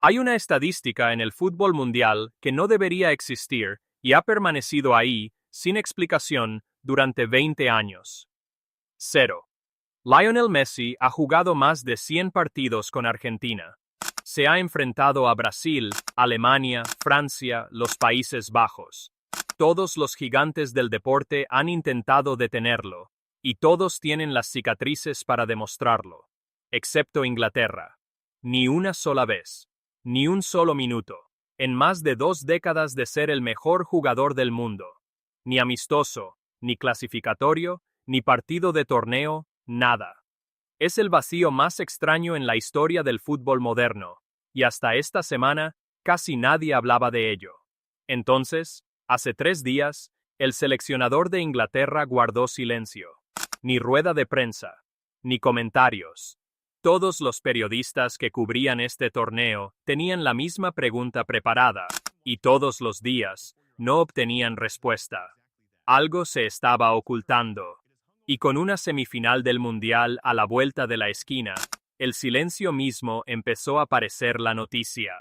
Hay una estadística en el fútbol mundial que no debería existir y ha permanecido ahí, sin explicación, durante 20 años. 0. Lionel Messi ha jugado más de 100 partidos con Argentina. Se ha enfrentado a Brasil, Alemania, Francia, los Países Bajos. Todos los gigantes del deporte han intentado detenerlo, y todos tienen las cicatrices para demostrarlo, excepto Inglaterra. Ni una sola vez, ni un solo minuto, en más de 2 décadas de ser el mejor jugador del mundo. Ni amistoso, ni clasificatorio, ni partido de torneo, nada. Es el vacío más extraño en la historia del fútbol moderno, y hasta esta semana casi nadie hablaba de ello. Entonces, hace 3 días, el seleccionador de Inglaterra guardó silencio. Ni rueda de prensa, ni comentarios. Todos los periodistas que cubrían este torneo tenían la misma pregunta preparada, y todos los días no obtenían respuesta. Algo se estaba ocultando. Y con una semifinal del Mundial a la vuelta de la esquina, el silencio mismo empezó a parecer la noticia.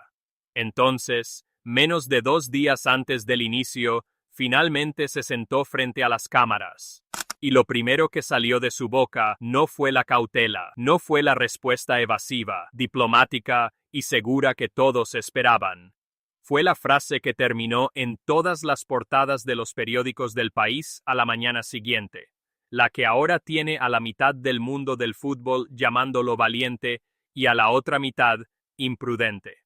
Entonces, menos de 2 días antes del inicio, finalmente se sentó frente a las cámaras. Y lo primero que salió de su boca no fue la cautela, no fue la respuesta evasiva, diplomática y segura que todos esperaban. Fue la frase que terminó en todas las portadas de los periódicos del país a la mañana siguiente. La que ahora tiene a la mitad del mundo del fútbol llamándolo valiente y a la otra mitad imprudente.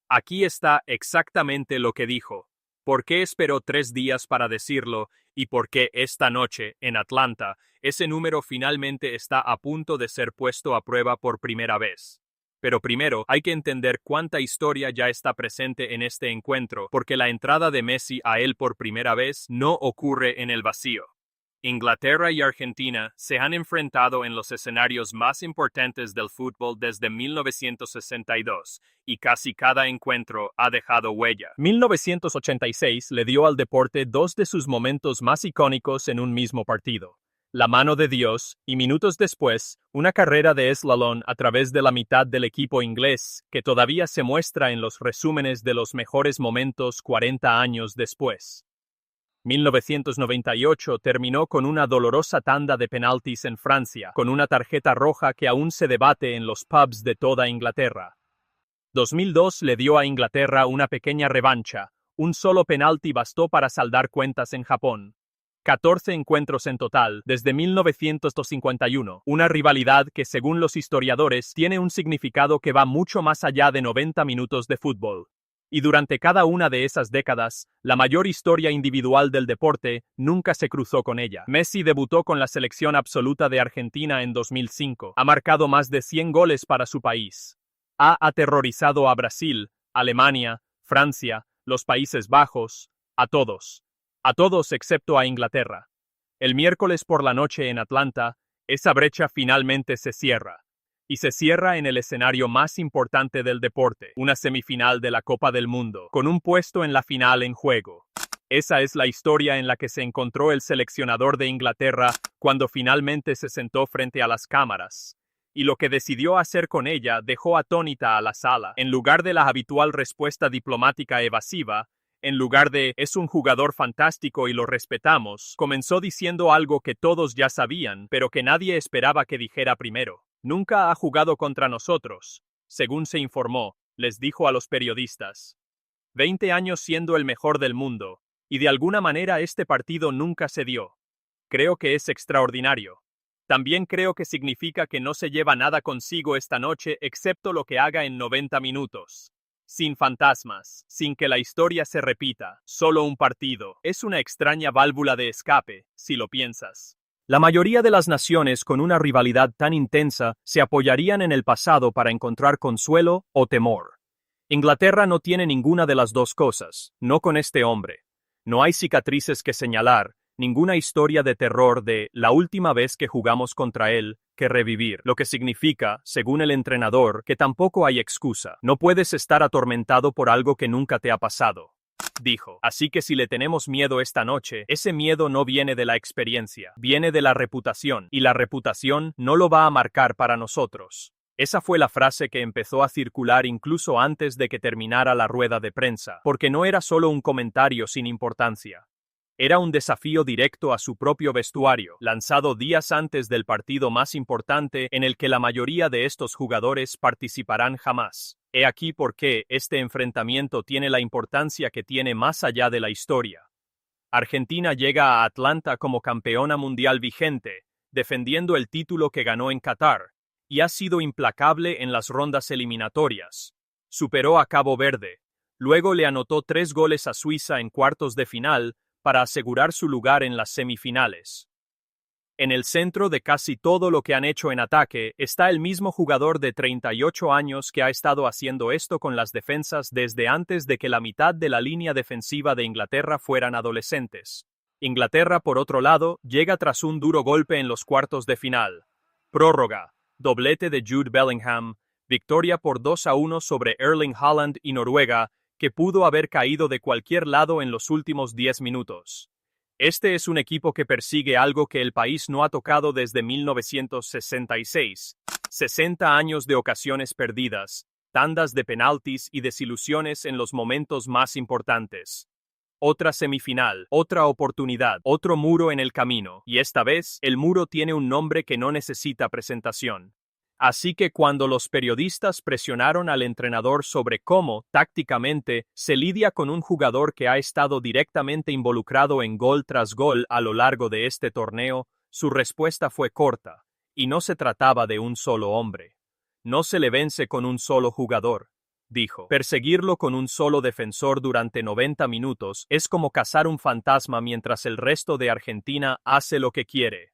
Aquí está exactamente lo que dijo, por qué esperó 3 días para decirlo y por qué esta noche, en Atlanta, ese número finalmente está a punto de ser puesto a prueba por primera vez. Pero primero hay que entender cuánta historia ya está presente en este encuentro, porque la entrada de Messi a él por primera vez no ocurre en el vacío. Inglaterra y Argentina se han enfrentado en los escenarios más importantes del fútbol desde 1962, y casi cada encuentro ha dejado huella. 1986 le dio al deporte 2 de sus momentos más icónicos en un mismo partido. La mano de Dios, y minutos después, una carrera de slalom a través de la mitad del equipo inglés, que todavía se muestra en los resúmenes de los mejores momentos 40 años después. 1998 terminó con una dolorosa tanda de penaltis en Francia, con una tarjeta roja que aún se debate en los pubs de toda Inglaterra. 2002 le dio a Inglaterra una pequeña revancha, un solo penalti bastó para saldar cuentas en Japón. 14 encuentros en total, desde 1951, una rivalidad que según los historiadores tiene un significado que va mucho más allá de 90 minutos de fútbol. Y durante cada una de esas décadas, la mayor historia individual del deporte nunca se cruzó con ella. Messi debutó con la selección absoluta de Argentina en 2005. Ha marcado más de 100 goles para su país. Ha aterrorizado a Brasil, Alemania, Francia, los Países Bajos, a todos excepto a Inglaterra. El miércoles por la noche en Atlanta, esa brecha finalmente se cierra. Y se cierra en el escenario más importante del deporte, una semifinal de la Copa del Mundo, con un puesto en la final en juego. Esa es la historia en la que se encontró el seleccionador de Inglaterra cuando finalmente se sentó frente a las cámaras. Y lo que decidió hacer con ella dejó atónita a la sala. En lugar de la habitual respuesta diplomática evasiva, en lugar de «es un jugador fantástico y lo respetamos», comenzó diciendo algo que todos ya sabían, pero que nadie esperaba que dijera primero. Nunca ha jugado contra nosotros, según se informó, les dijo a los periodistas. 20 años siendo el mejor del mundo, y de alguna manera este partido nunca se dio. Creo que es extraordinario. También creo que significa que no se lleva nada consigo esta noche excepto lo que haga en 90 minutos. Sin fantasmas, sin que la historia se repita, solo un partido. Es una extraña válvula de escape, si lo piensas. La mayoría de las naciones con una rivalidad tan intensa se apoyarían en el pasado para encontrar consuelo o temor. Inglaterra no tiene ninguna de las dos cosas, no con este hombre. No hay cicatrices que señalar, ninguna historia de terror de la última vez que jugamos contra él que revivir, lo que significa, según el entrenador, que tampoco hay excusa. No puedes estar atormentado por algo que nunca te ha pasado. Dijo. Así que si le tenemos miedo esta noche, ese miedo no viene de la experiencia, viene de la reputación, y la reputación no lo va a marcar para nosotros. Esa fue la frase que empezó a circular incluso antes de que terminara la rueda de prensa, porque no era solo un comentario sin importancia. Era un desafío directo a su propio vestuario, lanzado días antes del partido más importante en el que la mayoría de estos jugadores participarán jamás. He aquí por qué este enfrentamiento tiene la importancia que tiene más allá de la historia. Argentina llega a Atlanta como campeona mundial vigente, defendiendo el título que ganó en Qatar, y ha sido implacable en las rondas eliminatorias. Superó a Cabo Verde, luego le anotó 3 goles a Suiza en cuartos de final para asegurar su lugar en las semifinales. En el centro de casi todo lo que han hecho en ataque está el mismo jugador de 38 años que ha estado haciendo esto con las defensas desde antes de que la mitad de la línea defensiva de Inglaterra fueran adolescentes. Inglaterra, por otro lado, llega tras un duro golpe en los cuartos de final. Prórroga, doblete de Jude Bellingham, victoria por 2-1 sobre Erling Haaland y Noruega, que pudo haber caído de cualquier lado en los últimos 10 minutos. Este es un equipo que persigue algo que el país no ha tocado desde 1966. 60 años de ocasiones perdidas, tandas de penaltis y desilusiones en los momentos más importantes. Otra semifinal, otra oportunidad, otro muro en el camino, y esta vez el muro tiene un nombre que no necesita presentación. Así que cuando los periodistas presionaron al entrenador sobre cómo, tácticamente, se lidia con un jugador que ha estado directamente involucrado en gol tras gol a lo largo de este torneo, su respuesta fue corta, y no se trataba de un solo hombre. No se le vence con un solo jugador, dijo. Perseguirlo con un solo defensor durante 90 minutos es como cazar un fantasma mientras el resto de Argentina hace lo que quiere.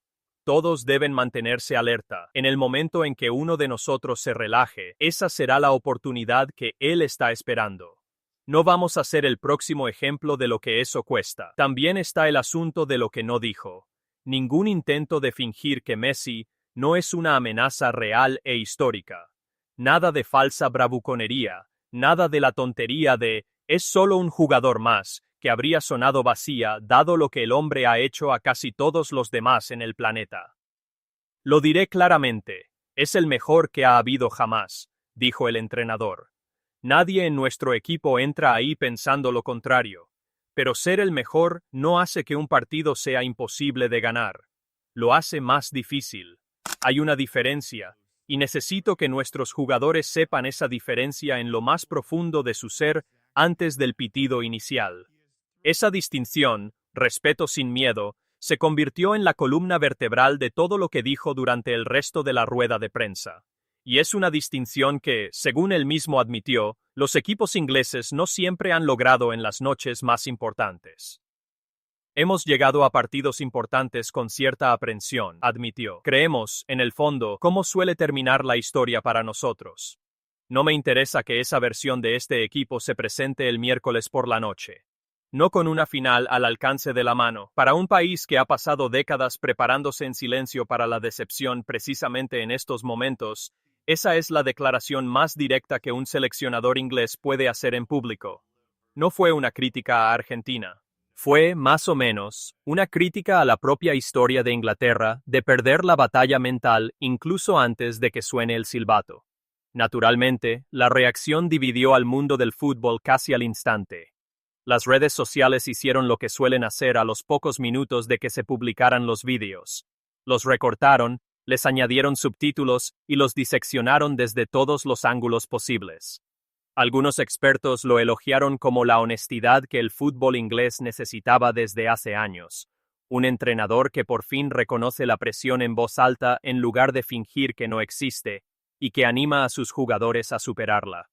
Todos deben mantenerse alerta. En el momento en que uno de nosotros se relaje, esa será la oportunidad que él está esperando. No vamos a ser el próximo ejemplo de lo que eso cuesta. También está el asunto de lo que no dijo. Ningún intento de fingir que Messi no es una amenaza real e histórica. Nada de falsa bravuconería, nada de la tontería de «es solo un jugador más», que habría sonado vacía dado lo que el hombre ha hecho a casi todos los demás en el planeta. Lo diré claramente, es el mejor que ha habido jamás, dijo el entrenador. Nadie en nuestro equipo entra ahí pensando lo contrario, pero ser el mejor no hace que un partido sea imposible de ganar. Lo hace más difícil. Hay una diferencia, y necesito que nuestros jugadores sepan esa diferencia en lo más profundo de su ser antes del pitido inicial. Esa distinción, respeto sin miedo, se convirtió en la columna vertebral de todo lo que dijo durante el resto de la rueda de prensa. Y es una distinción que, según él mismo admitió, los equipos ingleses no siempre han logrado en las noches más importantes. Hemos llegado a partidos importantes con cierta aprensión, admitió. Creemos, en el fondo, cómo suele terminar la historia para nosotros. No me interesa que esa versión de este equipo se presente el miércoles por la noche. No con una final al alcance de la mano. Para un país que ha pasado décadas preparándose en silencio para la decepción precisamente en estos momentos, esa es la declaración más directa que un seleccionador inglés puede hacer en público. No fue una crítica a Argentina. Fue, más o menos, una crítica a la propia historia de Inglaterra de perder la batalla mental incluso antes de que suene el silbato. Naturalmente, la reacción dividió al mundo del fútbol casi al instante. Las redes sociales hicieron lo que suelen hacer a los pocos minutos de que se publicaran los vídeos. Los recortaron, les añadieron subtítulos y los diseccionaron desde todos los ángulos posibles. Algunos expertos lo elogiaron como la honestidad que el fútbol inglés necesitaba desde hace años. Un entrenador que por fin reconoce la presión en voz alta en lugar de fingir que no existe, y que anima a sus jugadores a superarla.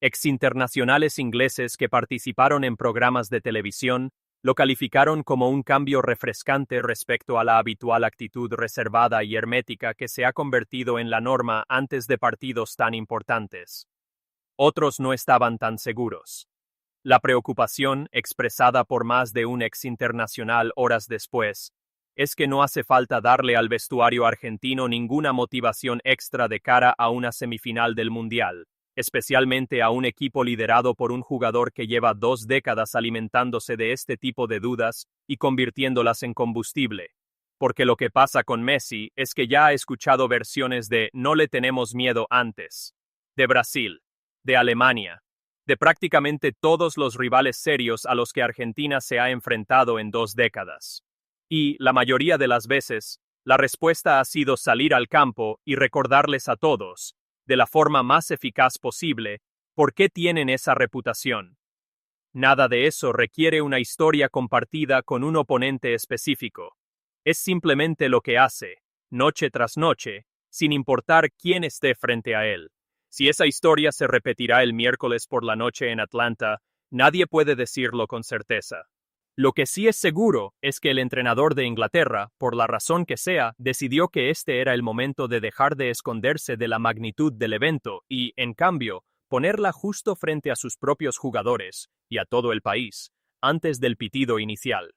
Exinternacionales ingleses que participaron en programas de televisión lo calificaron como un cambio refrescante respecto a la habitual actitud reservada y hermética que se ha convertido en la norma antes de partidos tan importantes. Otros no estaban tan seguros. La preocupación, expresada por más de un exinternacional horas después, es que no hace falta darle al vestuario argentino ninguna motivación extra de cara a una semifinal del Mundial, especialmente a un equipo liderado por un jugador que lleva 2 décadas alimentándose de este tipo de dudas y convirtiéndolas en combustible. porque lo que pasa con Messi es que ya ha escuchado versiones de "no le tenemos miedo" antes, de Brasil, de Alemania, de prácticamente todos los rivales serios a los que Argentina se ha enfrentado en 2 décadas. Y, la mayoría de las veces, la respuesta ha sido salir al campo y recordarles a todos, de la forma más eficaz posible, por qué tienen esa reputación. Nada de eso requiere una historia compartida con un oponente específico. Es simplemente lo que hace, noche tras noche, sin importar quién esté frente a él. Si esa historia se repetirá el miércoles por la noche en Atlanta, nadie puede decirlo con certeza. Lo que sí es seguro es que el entrenador de Inglaterra, por la razón que sea, decidió que este era el momento de dejar de esconderse de la magnitud del evento y, en cambio, ponerla justo frente a sus propios jugadores, y a todo el país, antes del pitido inicial.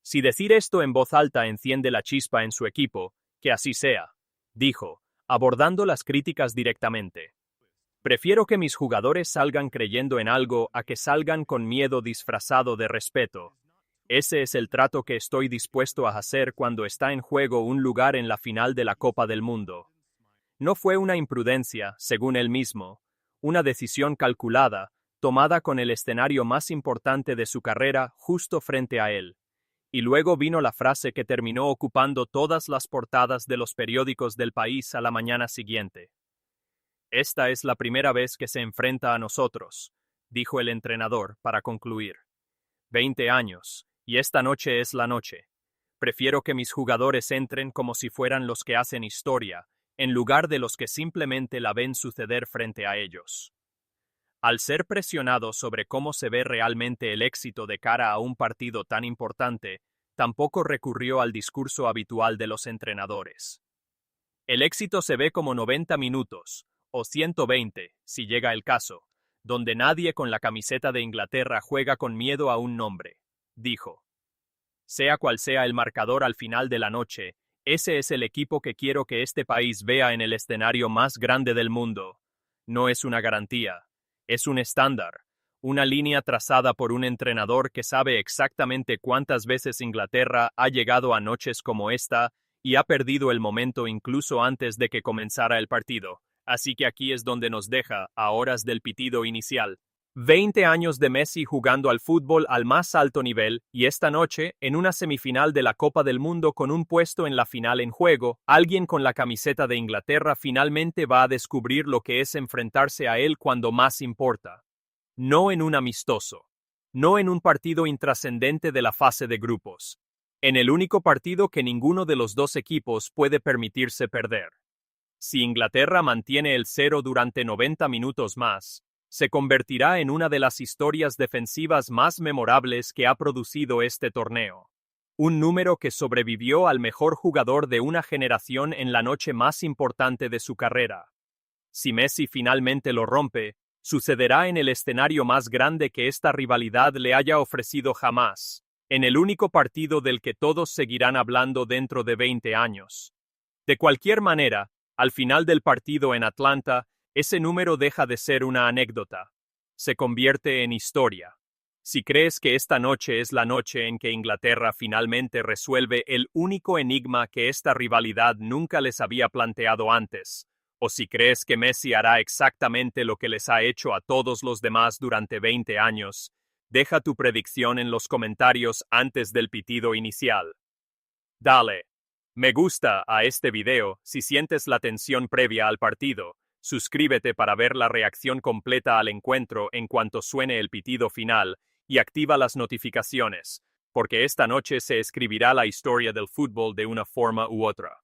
Si decir esto en voz alta enciende la chispa en su equipo, que así sea, dijo, abordando las críticas directamente. Prefiero que mis jugadores salgan creyendo en algo a que salgan con miedo disfrazado de respeto. Ese es el trato que estoy dispuesto a hacer cuando está en juego un lugar en la final de la Copa del Mundo. No fue una imprudencia, según él mismo, una decisión calculada, tomada con el escenario más importante de su carrera justo frente a él. Y luego vino la frase que terminó ocupando todas las portadas de los periódicos del país a la mañana siguiente. Esta es la primera vez que se enfrenta a nosotros, dijo el entrenador para concluir. 20 años, y esta noche es la noche. Prefiero que mis jugadores entren como si fueran los que hacen historia, en lugar de los que simplemente la ven suceder frente a ellos. Al ser presionado sobre cómo se ve realmente el éxito de cara a un partido tan importante, tampoco recurrió al discurso habitual de los entrenadores. El éxito se ve como 90 minutos, o 120, si llega el caso, donde nadie con la camiseta de Inglaterra juega con miedo a un nombre, dijo. Sea cual sea el marcador al final de la noche, ese es el equipo que quiero que este país vea en el escenario más grande del mundo. No es una garantía, es un estándar, una línea trazada por un entrenador que sabe exactamente cuántas veces Inglaterra ha llegado a noches como esta y ha perdido el momento incluso antes de que comenzara el partido. Así que aquí es donde nos deja, a horas del pitido inicial. 20 años de Messi jugando al fútbol al más alto nivel, y esta noche, en una semifinal de la Copa del Mundo con un puesto en la final en juego, alguien con la camiseta de Inglaterra finalmente va a descubrir lo que es enfrentarse a él cuando más importa. No en un amistoso. No en un partido intrascendente de la fase de grupos. En el único partido que ninguno de los dos equipos puede permitirse perder. Si Inglaterra mantiene el 0 durante 90 minutos más, se convertirá en una de las historias defensivas más memorables que ha producido este torneo. Un número que sobrevivió al mejor jugador de una generación en la noche más importante de su carrera. Si Messi finalmente lo rompe, sucederá en el escenario más grande que esta rivalidad le haya ofrecido jamás, en el único partido del que todos seguirán hablando dentro de 20 años. De cualquier manera, al final del partido en Atlanta, ese número deja de ser una anécdota. Se convierte en historia. Si crees que esta noche es la noche en que Inglaterra finalmente resuelve el único enigma que esta rivalidad nunca les había planteado antes, o si crees que Messi hará exactamente lo que les ha hecho a todos los demás durante 20 años, deja tu predicción en los comentarios antes del pitido inicial. Dale me gusta a este video si sientes la tensión previa al partido. Suscríbete para ver la reacción completa al encuentro en cuanto suene el pitido final y activa las notificaciones, porque esta noche se escribirá la historia del fútbol de una forma u otra.